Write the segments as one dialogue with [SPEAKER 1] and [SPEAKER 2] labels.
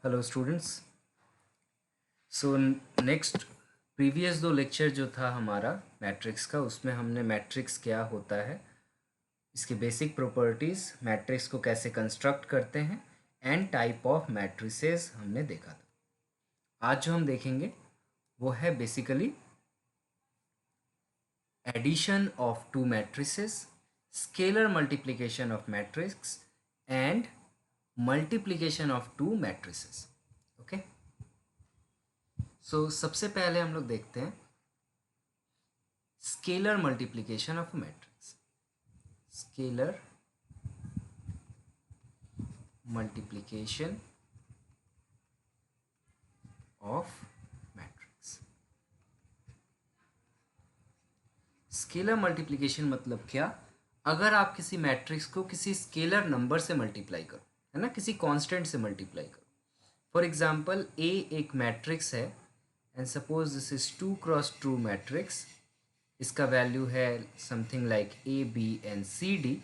[SPEAKER 1] Hello students. So next previous दो lecture जो था हमारा मैट्रिक्स का, उसमें हमने मैट्रिक्स क्या होता है, इसके बेसिक प्रॉपर्टीज़, मैट्रिक्स को कैसे कंस्ट्रक्ट करते हैं एंड टाइप ऑफ मैट्रिसेस हमने देखा था। आज जो हम देखेंगे वो है basically addition of two matrices, scalar multiplication of matrix and multiplication of two matrices. Okay, so सबसे पहले हम लोग देखते हैं scalar multiplication of matrix. Scalar multiplication of matrix. Scalar multiplication मतलब क्या? अगर आप किसी मैट्रिक्स को किसी स्केलर नंबर से मल्टीप्लाई करो, है ना, किसी कांस्टेंट से मल्टीप्लाई करो। फॉर एग्जांपल ए एक मैट्रिक्स है and suppose this is 2x2 matrix. इसका वैल्यू है something like a b and c d,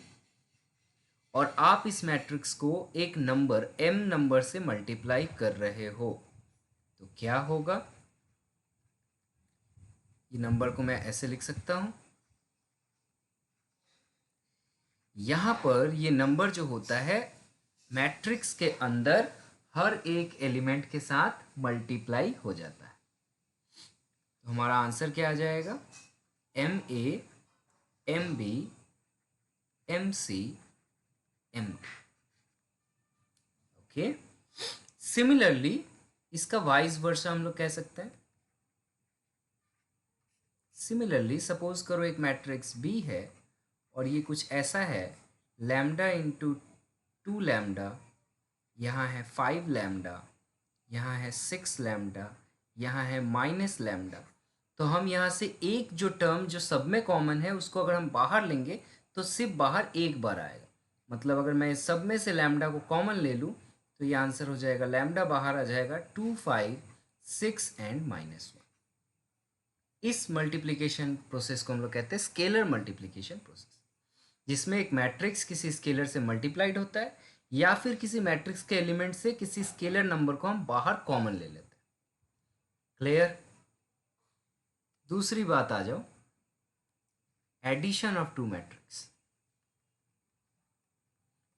[SPEAKER 1] और आप इस मैट्रिक्स को एक नंबर m नंबर से मल्टीप्लाई कर रहे हो, तो क्या होगा? ये नंबर को मैं ऐसे लिख सकता हूं, यहां पर ये नंबर जो होता है मैट्रिक्स के अंदर हर एक एलिमेंट के साथ मल्टीप्लाई हो जाता है। तो हमारा आंसर क्या आ जाएगा? M a, m b, m c, m d. Okay, similarly इसका वाइस वर्सा हम लोग कह सकते हैं। सिमिलरली सपोज करो एक मैट्रिक्स बी है और ये कुछ ऐसा है, लैम्डा इंटू 2 लैम्डा, यहाँ है 5 लैम्डा, यहाँ है 6 लैम्डा, यहाँ है माइनस लैम्डा। तो हम यहाँ से एक जो टर्म जो सब में कॉमन है उसको अगर हम बाहर लेंगे तो सिर्फ बाहर एक बार आएगा। मतलब अगर मैं सब में से लैम्डा को कॉमन ले लूँ तो ये आंसर हो जाएगा, लैम्डा बाहर आ जाएगा 2, 5, 6 एंड -1। इस मल्टीप्लिकेशन प्रोसेस को हम लोग कहते हैं स्केलर मल्टीप्लिकेशन प्रोसेस, जिसमें एक मैट्रिक्स किसी स्केलर से मल्टीप्लाइड होता है या फिर किसी मैट्रिक्स के एलिमेंट से किसी स्केलर नंबर को हम बाहर कॉमन ले लेते हैं। क्लियर? दूसरी बात आ जाओ, addition of two matrix,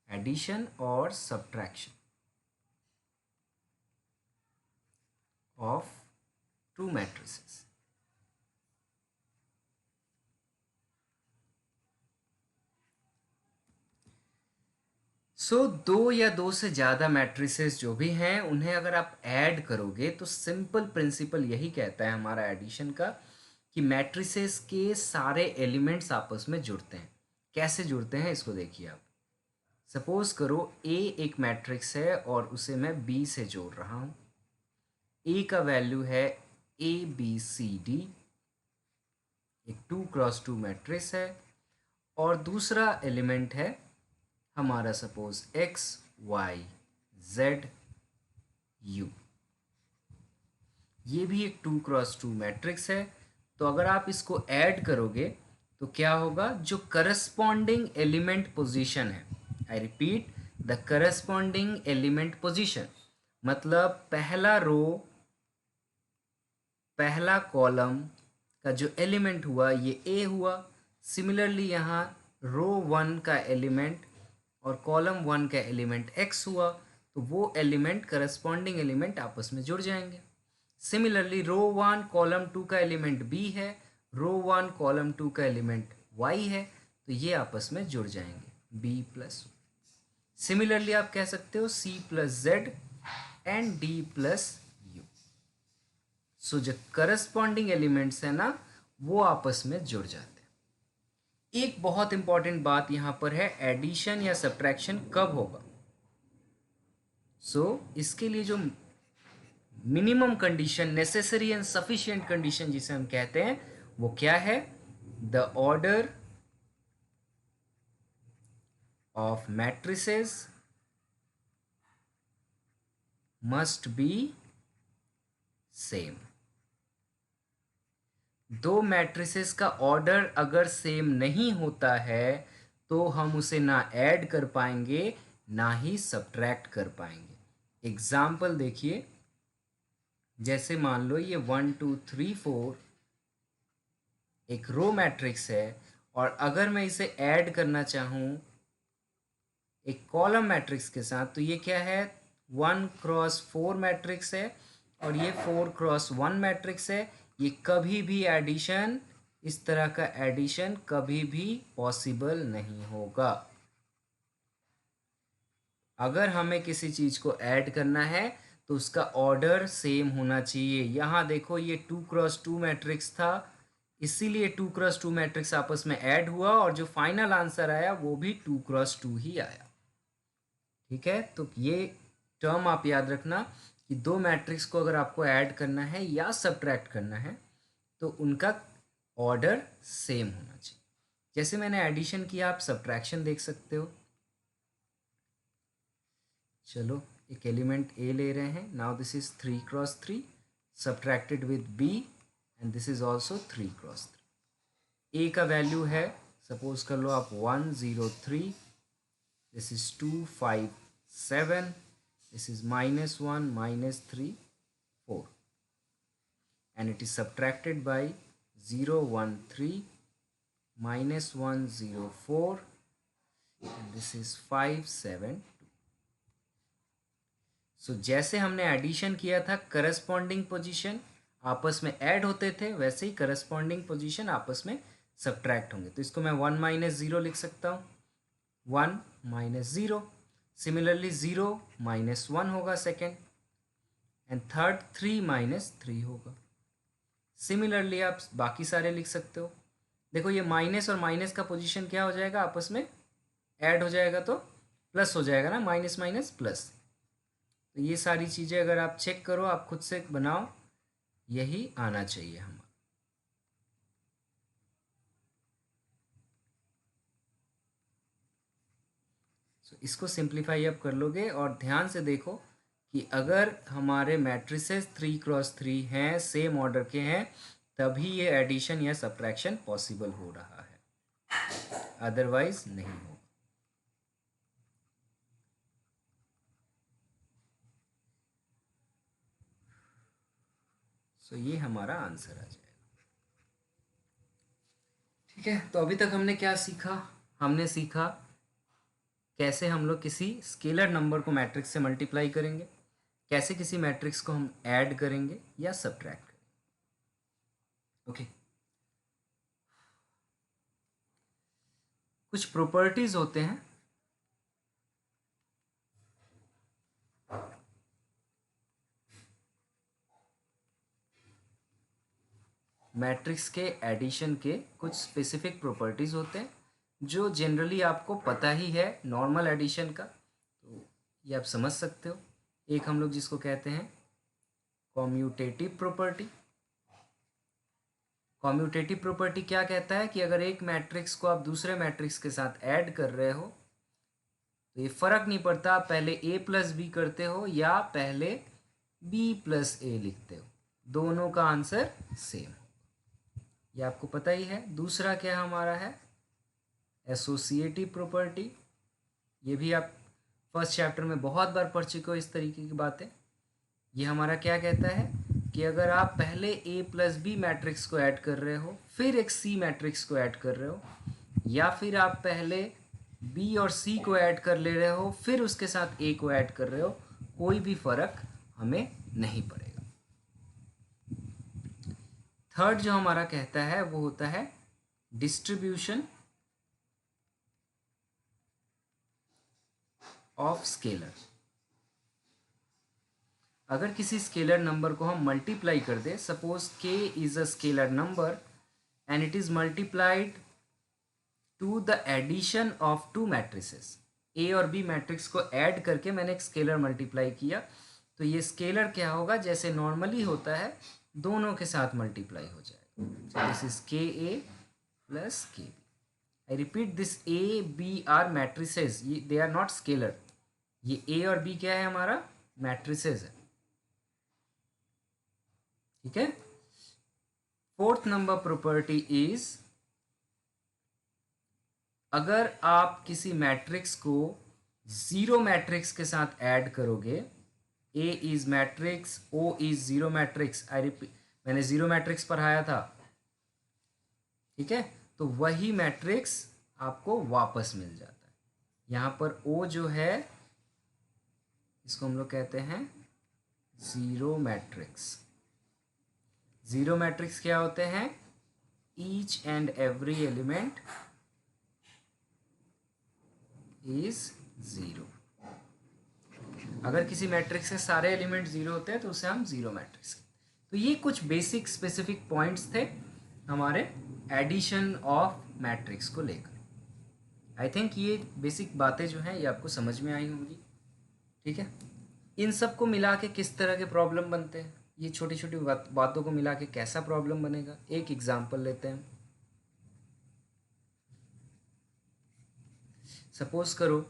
[SPEAKER 1] addition और सब्ट्रैक्शन ऑफ टू मैट्रिसेस। दो या दो से ज़्यादा मैट्रिसेस जो भी हैं उन्हें अगर आप ऐड करोगे तो सिंपल प्रिंसिपल यही कहता है हमारा एडिशन का, कि मैट्रिसेस के सारे एलिमेंट्स आपस में जुड़ते हैं। कैसे जुड़ते हैं इसको देखिए आप। सपोज करो ए एक मैट्रिक्स है और उसे मैं बी से जोड़ रहा हूँ। ए का वैल्यू है ए बी सी डी, एक 2x2 मैट्रिक्स है, और दूसरा एलिमेंट है हमारा suppose x y z u, ये भी एक 2x2 मैट्रिक्स है। तो अगर आप इसको ऐड करोगे तो क्या होगा? जो करस्पॉन्डिंग एलिमेंट पोजीशन है, I repeat, the corresponding element position, मतलब पहला रो पहला कॉलम का जो एलिमेंट हुआ ये ए हुआ। सिमिलरली यहाँ रो 1 का एलिमेंट और कॉलम 1 का एलिमेंट x हुआ, तो वो एलिमेंट करस्पॉन्डिंग एलिमेंट आपस में जुड़ जाएंगे। सिमिलरली रो 1 कॉलम 2 का एलिमेंट b है, रो 1 कॉलम 2 का एलिमेंट y है, तो ये आपस में जुड़ जाएंगे b प्लस। सिमिलरली आप कह सकते हो c plus Z and d plus U. So जो करस्पॉन्डिंग एलिमेंट्स है ना वो आपस में जुड़ जाते हैं। एक बहुत इंपॉर्टेंट बात यहां पर है, एडिशन या सब्ट्रैक्शन कब होगा? इसके लिए जो minimum condition, necessary and sufficient condition जिसे हम कहते हैं, वो क्या है? The order of matrices must be same. दो मैट्रिसेस का ऑर्डर अगर सेम नहीं होता है तो हम उसे ना ऐड कर पाएंगे ना ही सब्ट्रैक्ट कर पाएंगे। एग्जाम्पल देखिए, जैसे मान लो ये 1 2 3 4 एक रो मैट्रिक्स है, और अगर मैं इसे ऐड करना चाहूँ एक कॉलम मैट्रिक्स के साथ, तो ये क्या है, 1x4 मैट्रिक्स है और ये 4x1 मैट्रिक्स है। ये कभी भी एडिशन, इस तरह का एडिशन कभी भी पॉसिबल नहीं होगा। अगर हमें किसी चीज़ को ऐड करना है तो उसका ऑर्डर सेम होना चाहिए। यहाँ देखो ये 2x2 मैट्रिक्स था, इसीलिए 2x2 मैट्रिक्स आपस में ऐड हुआ और जो फाइनल आंसर आया वो भी 2x2 ही आया। ठीक है, तो ये टर्म आप याद रखना कि दो मैट्रिक्स को अगर आपको ऐड करना है या सब्ट्रैक्ट करना है तो उनका ऑर्डर सेम होना चाहिए। जैसे मैंने एडिशन किया, आप सब्ट्रैक्शन देख सकते हो। चलो एक एलिमेंट ए ले रहे हैं, now this is 3x3 subtracted with B and this is also 3x3। A का वैल्यू है, सपोज कर लो आप 1 0 3, this is 2 5 7, this is -1 -3 4, and it is subtracted by 0 1 3 -1 0 4, and this is 5 7 2। सो जैसे हमने एडिशन किया था, करस्पॉन्डिंग पोजीशन आपस में ऐड होते थे, वैसे ही करस्पॉन्डिंग पोजीशन आपस में सब्ट्रैक्ट होंगे। तो इसको मैं 1 - 0 लिख सकता हूँ, 1 - 0। सिमिलरली 0 - 1 होगा सेकेंड, एंड थर्ड 3 - 3 होगा। सिमिलरली आप बाकी सारे लिख सकते हो। देखो ये माइनस और माइनस का पोजीशन क्या हो जाएगा, आपस में ऐड हो जाएगा तो प्लस हो जाएगा ना, माइनस माइनस प्लस। तो ये सारी चीज़ें अगर आप चेक करो, आप खुद से बनाओ, यही आना चाहिए हमारा। इसको सिंप्लीफाई आप कर लोगे, और ध्यान से देखो कि अगर हमारे मैट्रिसेस 3x3 हैं, सेम ऑर्डर के हैं, तभी ये एडिशन या सब्ट्रैक्शन पॉसिबल हो रहा है, अदरवाइज नहीं होगा। सो ये हमारा आंसर आ जाएगा। ठीक है, तो अभी तक हमने क्या सीखा, हमने सीखा कैसे हम लोग किसी स्केलर नंबर को मैट्रिक्स से मल्टीप्लाई करेंगे, कैसे किसी मैट्रिक्स को हम ऐड करेंगे या सब्ट्रैक्ट करेंगे। ओके, कुछ प्रॉपर्टीज होते हैं मैट्रिक्स के एडिशन के, कुछ स्पेसिफिक प्रॉपर्टीज होते हैं जो जनरली आपको पता ही है नॉर्मल एडिशन का, तो ये आप समझ सकते हो। एक हम लोग जिसको कहते हैं कॉम्यूटेटिव प्रॉपर्टी। कॉम्यूटेटिव प्रॉपर्टी क्या कहता है कि अगर एक मैट्रिक्स को आप दूसरे मैट्रिक्स के साथ ऐड कर रहे हो तो ये फर्क नहीं पड़ता आप पहले a + b करते हो या पहले b + a लिखते हो, दोनों का आंसर सेम, ये आपको पता ही है। दूसरा क्या हमारा है, एसोसिएटिव प्रॉपर्टी। ये भी आप फर्स्ट चैप्टर में बहुत बार पढ़ चुके हो इस तरीके की बातें। ये हमारा क्या कहता है कि अगर आप पहले a + b मैट्रिक्स को ऐड कर रहे हो, फिर एक c मैट्रिक्स को ऐड कर रहे हो, या फिर आप पहले b और c को ऐड कर ले रहे हो फिर उसके साथ a को ऐड कर रहे हो, कोई भी फर्क हमें नहीं पड़ेगा। थर्ड जो हमारा कहता है वो होता है डिस्ट्रीब्यूशन ऑफ स्केलर। अगर किसी स्केलर नंबर को हम मल्टीप्लाई कर दे, suppose k is a scalar number and it is multiplied to the addition of two matrices, a और b मैट्रिक्स को ऐड करके मैंने एक स्केलर मल्टीप्लाई किया, तो ये स्केलर क्या होगा, जैसे नॉर्मली होता है दोनों के साथ मल्टीप्लाई हो जाएगा। This is k a plus k b. I repeat, this a b are matrices, ये दे आर नॉट स्केलर। ये ए और बी क्या है, हमारा मैट्रिसेस है। ठीक है, फोर्थ नंबर प्रॉपर्टी इज, अगर आप किसी मैट्रिक्स को जीरो मैट्रिक्स के साथ ऐड करोगे A is matrix, O is zero matrix. I repeat, मैंने जीरो मैट्रिक्स पढ़ाया था, ठीक है। तो वही मैट्रिक्स आपको वापस मिल जाता है। यहाँ पर ओ जो है इसको हम लोग कहते हैं जीरो मैट्रिक्स। जीरो मैट्रिक्स क्या होते हैं? Each and every element is zero. अगर किसी मैट्रिक्स के सारे एलिमेंट जीरो होते हैं तो उसे हम जीरो मैट्रिक्स। तो ये कुछ बेसिक स्पेसिफिक पॉइंट्स थे हमारे एडिशन ऑफ मैट्रिक्स को लेकर। आई थिंक ये बेसिक बातें जो हैं ये आपको समझ में आई होंगी, ठीक है। इन सब को मिला के किस तरह के प्रॉब्लम बनते हैं, ये छोटी छोटी बातों को मिला के कैसा प्रॉब्लम बनेगा, एक एग्जांपल लेते हैं। सपोज करो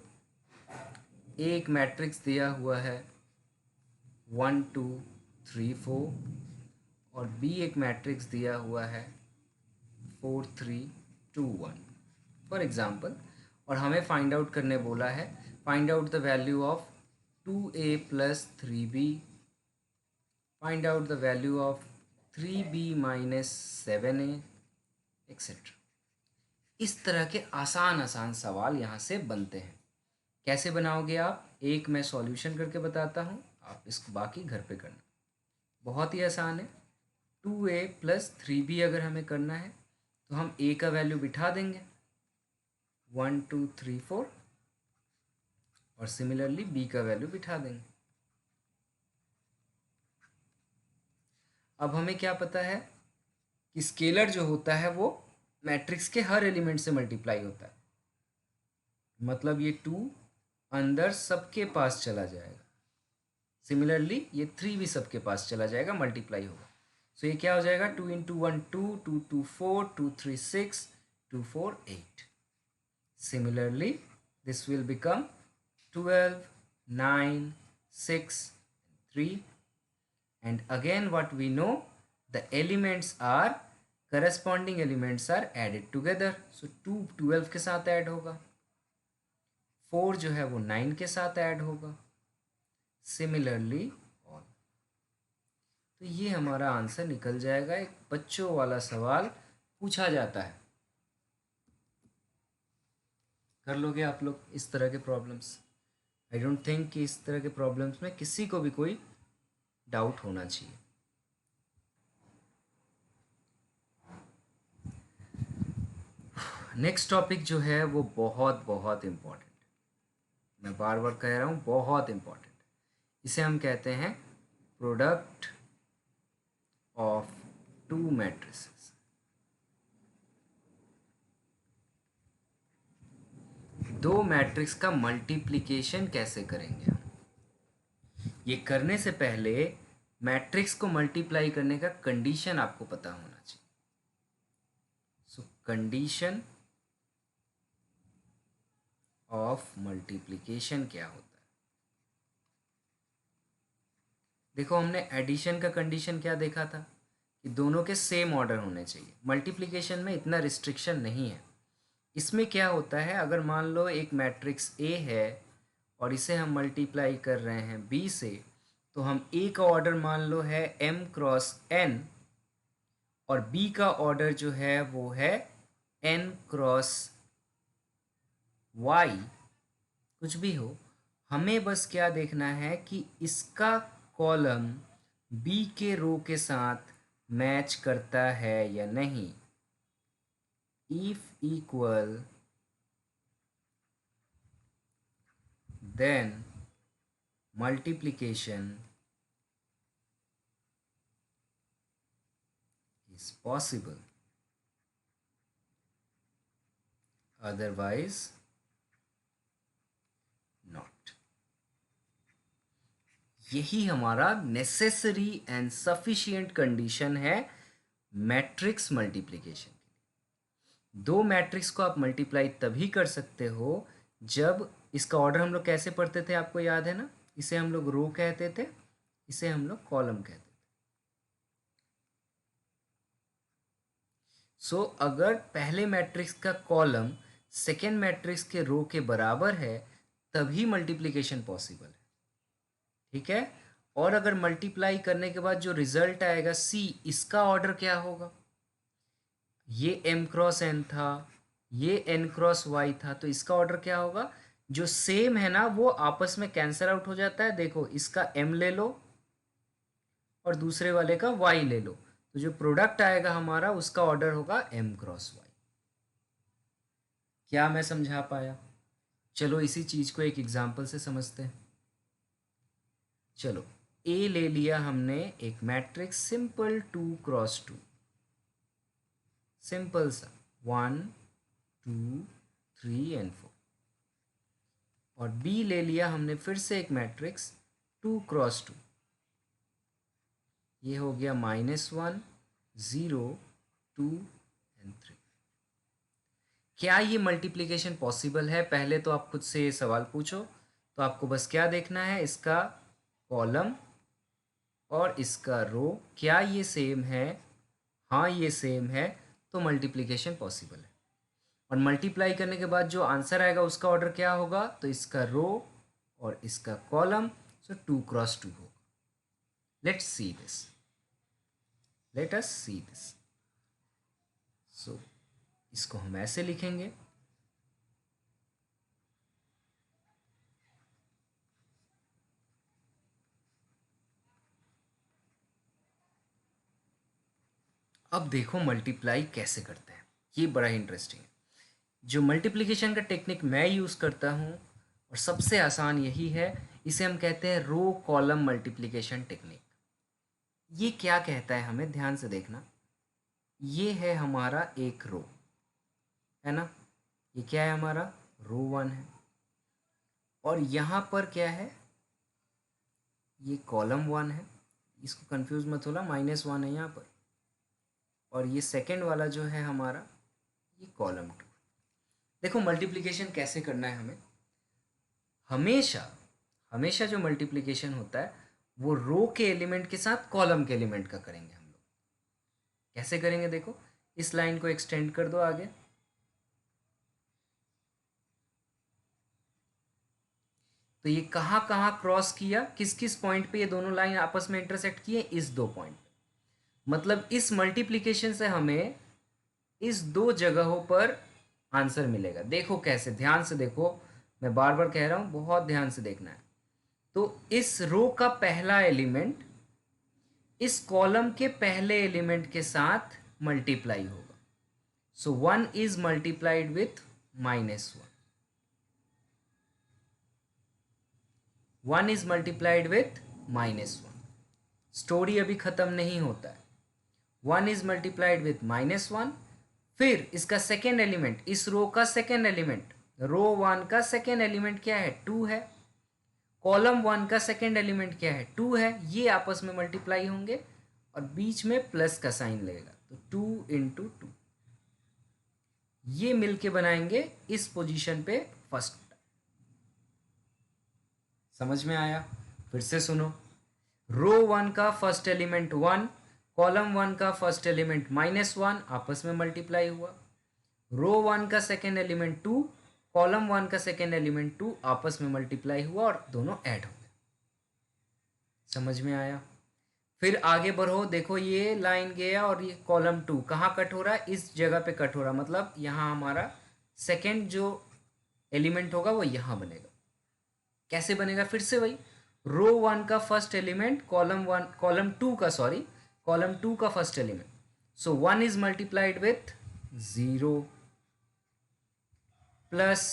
[SPEAKER 1] एक मैट्रिक्स दिया हुआ है 1 2 3 4 और बी एक मैट्रिक्स दिया हुआ है 4 3 2 1 फॉर एग्जांपल, और हमें फाइंड आउट करने बोला है, find out the value of 2a plus 3b, find out the value of 3b minus 7a etcetera. इस तरह के आसान आसान सवाल यहाँ से बनते हैं। कैसे बनाओगे आप? एक मैं सॉल्यूशन करके बताता हूँ, आप इसको बाकी घर पे करना। बहुत ही आसान है। 2a प्लस 3b अगर हमें करना है तो हम a का वैल्यू बिठा देंगे 1 2 3 4 और सिमिलरली b का वैल्यू बिठा देंगे। अब हमें क्या पता है कि स्केलर जो होता है वो मैट्रिक्स के हर एलिमेंट से मल्टीप्लाई होता है, मतलब ये 2 अंदर सबके पास चला जाएगा, सिमिलरली ये 3 भी सबके पास चला जाएगा, मल्टीप्लाई होगा। सो ये क्या हो जाएगा? 2 into 1 2, 2 2 4, 2 3 6, 2 4 8। Similarly this will become 12 9 6 3, and again what we know, the elements are corresponding elements are added together, so 2 12 के साथ ऐड होगा, 4 जो है वो 9 के साथ ऐड होगा, सिमिलरली ऑल। तो ये हमारा आंसर निकल जाएगा। एक बच्चों वाला सवाल पूछा जाता है, कर लोगे आप लोग इस तरह के प्रॉब्लम्स? आई डोंट थिंक कि इस तरह के प्रॉब्लम्स में किसी को भी कोई डाउट होना चाहिए। नेक्स्ट टॉपिक जो है वो बहुत बहुत इम्पॉर्टेंट, मैं बार बार कह रहा हूँ बहुत इम्पॉर्टेंट। इसे हम कहते हैं प्रोडक्ट ऑफ टू मैट्रिसेस। दो मैट्रिक्स का मल्टीप्लिकेशन कैसे करेंगे हम? ये करने से पहले मैट्रिक्स को मल्टीप्लाई करने का कंडीशन आपको पता होना चाहिए। सो कंडीशन ऑफ मल्टीप्लिकेशन क्या होता है? देखो, हमने एडिशन का कंडीशन क्या देखा था कि दोनों के सेम ऑर्डर होने चाहिए। मल्टीप्लिकेशन में इतना रिस्ट्रिक्शन नहीं है। इसमें क्या होता है, अगर मान लो एक मैट्रिक्स ए है और इसे हम मल्टीप्लाई कर रहे हैं बी से, तो हम ए का ऑर्डर मान लो है m क्रॉस n और बी का ऑर्डर जो है वो है n क्रॉस y, कुछ भी हो, हमें बस क्या देखना है कि इसका कॉलम बी के रो के साथ मैच करता है या नहीं। If equal then multiplication is possible, otherwise not। यही हमारा नेसेसरी एंड सफिशिएंट कंडीशन है मैट्रिक्स मल्टीप्लिकेशन के लिए। दो मैट्रिक्स को आप मल्टीप्लाई तभी कर सकते हो जब इसका ऑर्डर, हम लोग कैसे पढ़ते थे आपको याद है ना? इसे हम लोग रो कहते थे, इसे हम लोग कॉलम कहते थे। सो अगर पहले मैट्रिक्स का कॉलम सेकेंड मैट्रिक्स के रो के बराबर है तभी मल्टीप्लिकेशन पॉसिबल है, ठीक है। और अगर मल्टीप्लाई करने के बाद जो रिजल्ट आएगा सी, इसका ऑर्डर क्या होगा? ये m क्रॉस n था, ये n क्रॉस y था, तो इसका ऑर्डर क्या होगा? जो सेम है ना वो आपस में कैंसल आउट हो जाता है। देखो, इसका m ले लो और दूसरे वाले का y ले लो, तो जो प्रोडक्ट आएगा हमारा उसका ऑर्डर होगा m क्रॉस y। क्या मैं समझा पाया? चलो इसी चीज को एक एग्जांपल से समझते हैं। चलो, A ले लिया हमने एक मैट्रिक्स सिंपल 2x2, सिंपल सा 1 2 3 एंड 4। और B ले लिया हमने फिर से एक मैट्रिक्स 2x2, ये हो गया -1 0 2 एंड 3। क्या ये मल्टीप्लिकेशन पॉसिबल है? पहले तो आप खुद से ये सवाल पूछो। तो आपको बस क्या देखना है, इसका कॉलम और इसका रो क्या ये सेम है? हाँ ये सेम है, तो मल्टीप्लिकेशन पॉसिबल है। और मल्टीप्लाई करने के बाद जो आंसर आएगा उसका ऑर्डर क्या होगा? तो इसका रो और इसका कॉलम, सो 2x2 होगा। Let's see this, let us see this. So इसको हम ऐसे लिखेंगे, अब देखो मल्टीप्लाई कैसे करते हैं, ये बड़ा इंटरेस्टिंग है। जो मल्टीप्लिकेशन का टेक्निक मैं यूज़ करता हूँ और सबसे आसान यही है, इसे हम कहते हैं रो कॉलम मल्टीप्लिकेशन टेक्निक। ये क्या कहता है हमें, ध्यान से देखना। ये है हमारा एक रो, है ना, ये क्या है हमारा रो 1 है। और यहाँ पर क्या है, ये कॉलम 1 है, इसको कंफ्यूज मत होना, -1 है यहाँ पर। और ये सेकंड वाला जो है हमारा, ये कॉलम 2। देखो मल्टीप्लिकेशन कैसे करना है हमें। हमेशा हमेशा जो मल्टीप्लिकेशन होता है वो रो के एलिमेंट के साथ कॉलम के एलिमेंट का करेंगे हम लोग। कैसे करेंगे देखो, इस लाइन को एक्सटेंड कर दो आगे, तो ये कहाँ कहाँ क्रॉस किया, किस किस पॉइंट पे ये दोनों लाइन आपस में इंटरसेक्ट किए? इस 2 पॉइंट पे। मतलब इस मल्टीप्लिकेशन से हमें इस 2 जगहों पर आंसर मिलेगा। देखो कैसे, ध्यान से देखो, मैं बार बार कह रहा हूँ, बहुत ध्यान से देखना है। तो इस रो का पहला एलिमेंट इस कॉलम के पहले एलिमेंट के साथ मल्टीप्लाई होगा। सो 1 is multiplied with -1, 1 is multiplied with -1। Story अभी खत्म नहीं होता है। 1 इज मल्टीप्लाइड विथ -1, फिर इसका सेकेंड एलिमेंट, इस रो का सेकेंड एलिमेंट, रो 1 का सेकेंड एलिमेंट क्या है? 2 है। कॉलम 1 का सेकेंड एलिमेंट क्या है? 2 है। ये आपस में मल्टीप्लाई होंगे और बीच में प्लस का साइन लगेगा, तो 2 × 2, ये मिलके बनाएंगे इस पोजीशन पे फर्स्ट। समझ में आया? फिर से सुनो, रो 1 का फर्स्ट एलिमेंट 1, कॉलम 1 का फर्स्ट एलिमेंट -1 आपस में मल्टीप्लाई हुआ। रो 1 का सेकेंड एलिमेंट 2, कॉलम 1 का सेकेंड एलिमेंट 2 आपस में मल्टीप्लाई हुआ और दोनों ऐड हो गए। समझ में आया? फिर आगे बढ़ो, देखो ये लाइन गया और ये कॉलम 2 कहाँ कट हो रहा है? इस जगह पे कट हो रहा है, मतलब यहाँ हमारा सेकेंड जो एलिमेंट होगा वो यहाँ बनेगा। कैसे बनेगा? फिर से वही, रो 1 का फर्स्ट एलिमेंट कॉलम 2 का, सॉरी, कॉलम 2 का first element, so 1 is multiplied with 0 plus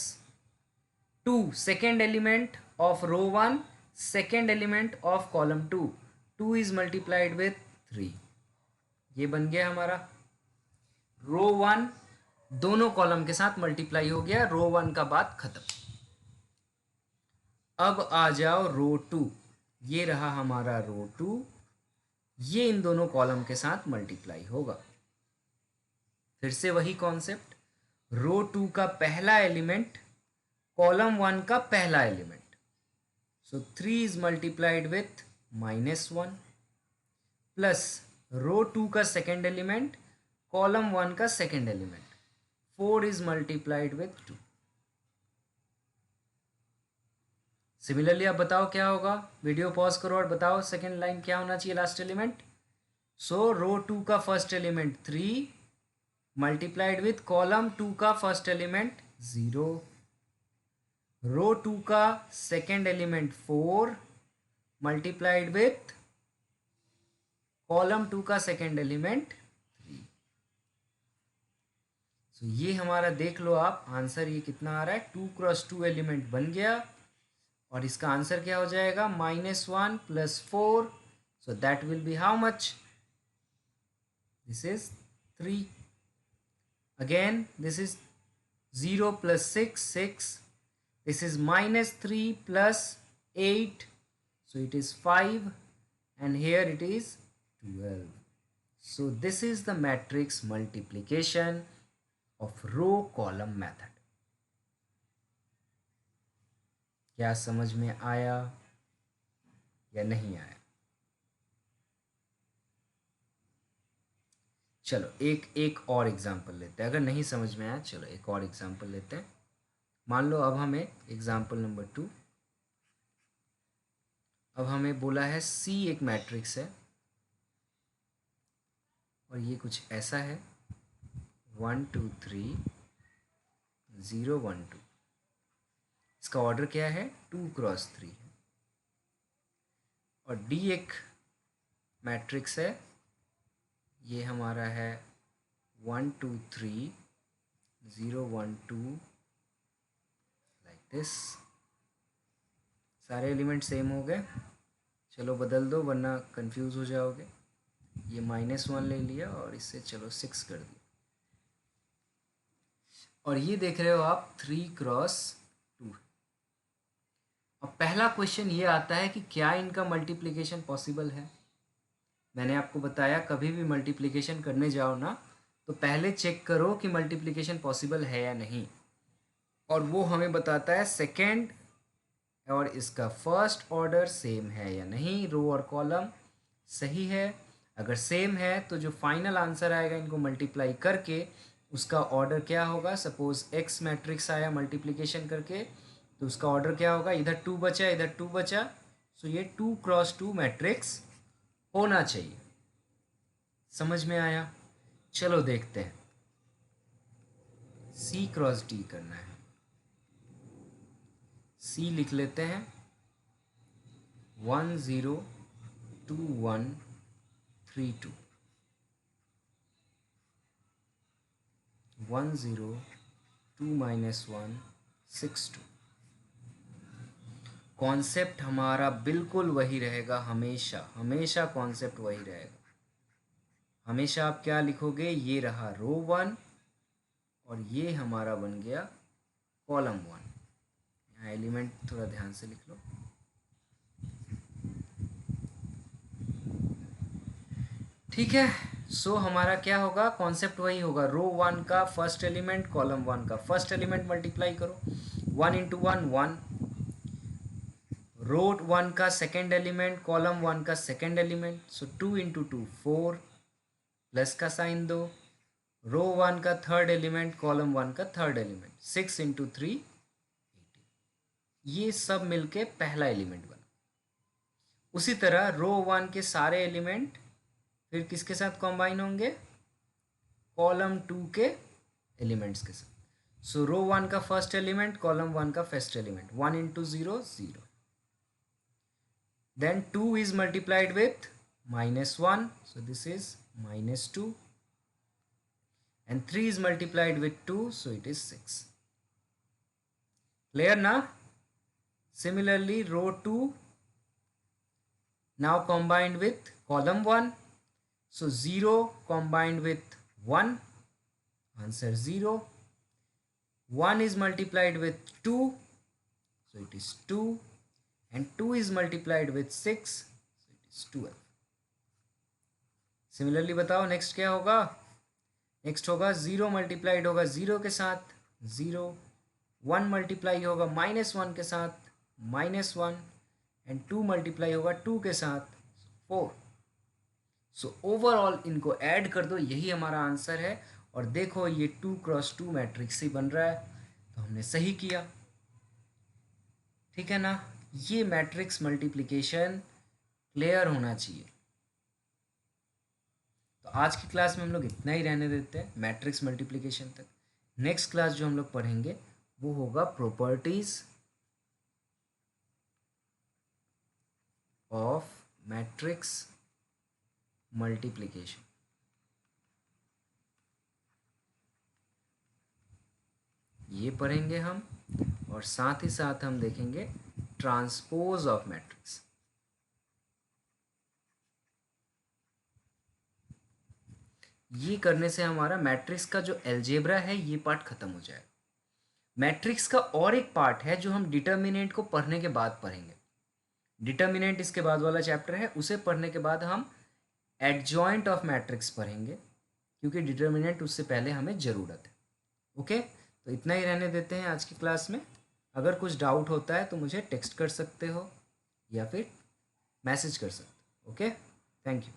[SPEAKER 1] 2 second element of row 1, second element of column 2, 2 is multiplied with 3। ये बन गया हमारा रो 1, दोनों कॉलम के साथ मल्टीप्लाई हो गया, रो 1 का बात खत्म। अब आ जाओ रो 2, ये रहा हमारा रो 2, ये इन दोनों कॉलम के साथ मल्टीप्लाई होगा। फिर से वही कॉन्सेप्ट, रो 2 का पहला एलिमेंट कॉलम 1 का पहला element, so 3 is multiplied with -1 plus रो 2 का सेकेंड एलिमेंट कॉलम 1 का second element, 4 is multiplied with 2। Similarly आप बताओ क्या होगा, वीडियो पॉज करो और बताओ सेकेंड लाइन क्या होना चाहिए लास्ट एलिमेंट। सो रो 2 का first element 3 multiplied with column 2 का फर्स्ट एलिमेंट 0, रो 2 का second element 4 multiplied with column 2 का सेकेंड एलिमेंट 3। सो ये हमारा देख लो आप आंसर, ये कितना आ रहा है, 2 क्रॉस 2 एलिमेंट बन गया और इसका आंसर क्या हो जाएगा, -1 + 4। So that will be how much, this is 3। Again this is 0 + 6 6, this is -3 + 8, so it is 5, and here it is 12. So this is the matrix multiplication of row column method. क्या समझ में आया या नहीं आया? चलो एक और एग्जांपल लेते हैं, अगर नहीं समझ में आया चलो एक और एग्जांपल लेते हैं। मान लो अब हमें एग्जांपल नंबर 2, अब हमें बोला है C एक मैट्रिक्स है और ये कुछ ऐसा है 1 2 3 0 1 2, इसका ऑर्डर क्या है 2 क्रॉस 3 है। और D एक मैट्रिक्स है, ये हमारा है 1 2 3 0 1 2 लाइक दिस। सारे एलिमेंट सेम हो गए, चलो बदल दो वरना कंफ्यूज हो जाओगे। ये -1 ले लिया और इससे चलो 6 कर दिया, और ये देख रहे हो आप 3 क्रॉस 2। अब पहला क्वेश्चन ये आता है कि क्या इनका मल्टीप्लिकेशन पॉसिबल है। मैंने आपको बताया कभी भी मल्टीप्लिकेशन करने जाओ ना तो पहले चेक करो कि मल्टीप्लिकेशन पॉसिबल है या नहीं, और वो हमें बताता है सेकेंड और इसका फर्स्ट ऑर्डर सेम है या नहीं, रो और कॉलम सही है। अगर सेम है तो जो फाइनल आंसर आएगा इनको मल्टीप्लाई करके उसका ऑर्डर क्या होगा। सपोज एक्स मैट्रिक्स आया मल्टीप्लिकेशन करके तो उसका ऑर्डर क्या होगा, इधर 2 बचा इधर 2 बचा, सो ये 2 क्रॉस 2 मैट्रिक्स होना चाहिए। समझ में आया? चलो देखते हैं, C क्रॉस D करना है। C लिख लेते हैं 1 0 2 1 3 2, 1 0 2 -1 6 2। कॉन्सेप्ट हमारा बिल्कुल वही रहेगा, हमेशा हमेशा कॉन्सेप्ट वही रहेगा। हमेशा आप क्या लिखोगे, ये रहा रो 1 और ये हमारा बन गया कॉलम 1। यहाँ एलिमेंट थोड़ा ध्यान से लिख लो। ठीक है, सो हमारा क्या होगा, कॉन्सेप्ट वही होगा, रो 1 का फर्स्ट एलिमेंट कॉलम 1 का फर्स्ट एलिमेंट मल्टीप्लाई करो, 1 × 1 1, रो 1 का सेकेंड एलिमेंट कॉलम 1 का सेकेंड एलिमेंट, सो 2 × 2 4, प्लस का साइन दो, रो 1 का थर्ड एलिमेंट कॉलम 1 का थर्ड एलिमेंट, 6 × 3 18। ये सब मिलके पहला एलिमेंट बना। उसी तरह रो 1 के सारे एलिमेंट फिर किसके साथ कॉम्बाइन होंगे, कॉलम 2 के एलिमेंट्स के साथ। सो रो 1 का फर्स्ट एलिमेंट कॉलम 1 का first element, 1 × 0 0, then 2 is multiplied with -1, so this is -2, and 3 is multiplied with 2, so it is 6. Clear na? Similarly row 2 now combined with column 1, so 0 combined with 1, answer 0. 1 is multiplied with 2, so it is 2, and 2 is multiplied with 6, so it is 12. Similarly बताओ next क्या होगा, next होगा 0 multiplied होगा 0 के साथ 0, 1 multiply होगा -1 के साथ -1, एंड 2 मल्टीप्लाई होगा 2 के साथ 4। सो ओवरऑल इनको ऐड कर दो, यही हमारा आंसर है। और देखो ये 2 क्रॉस 2 मैट्रिक्स ही बन रहा है, तो हमने सही किया। ठीक है ना, ये मैट्रिक्स मल्टीप्लिकेशन क्लियर होना चाहिए। तो आज की क्लास में हम लोग इतना ही रहने देते हैं, मैट्रिक्स मल्टीप्लिकेशन तक। नेक्स्ट क्लास जो हम लोग पढ़ेंगे वो होगा प्रॉपर्टीज ऑफ मैट्रिक्स मल्टीप्लिकेशन। ये पढ़ेंगे हम, और साथ ही साथ हम देखेंगे ट्रांसपोज ऑफ मैट्रिक्स। ये करने से हमारा मैट्रिक्स का जो एल्जेब्रा है ये पार्ट खत्म हो जाएगा। मैट्रिक्स का और एक पार्ट है जो हम डिटर्मिनेंट को पढ़ने के बाद पढ़ेंगे। डिटर्मिनेंट इसके बाद वाला चैप्टर है, उसे पढ़ने के बाद हम एडजॉइंट ऑफ मैट्रिक्स पढ़ेंगे, क्योंकि डिटर्मिनेंट उससे पहले हमें ज़रूरत है। ओके, तो इतना ही रहने देते हैं आज की क्लास में। अगर कुछ डाउट होता है तो मुझे टेक्स्ट कर सकते हो या फिर मैसेज कर सकते हो। Okay, thank you.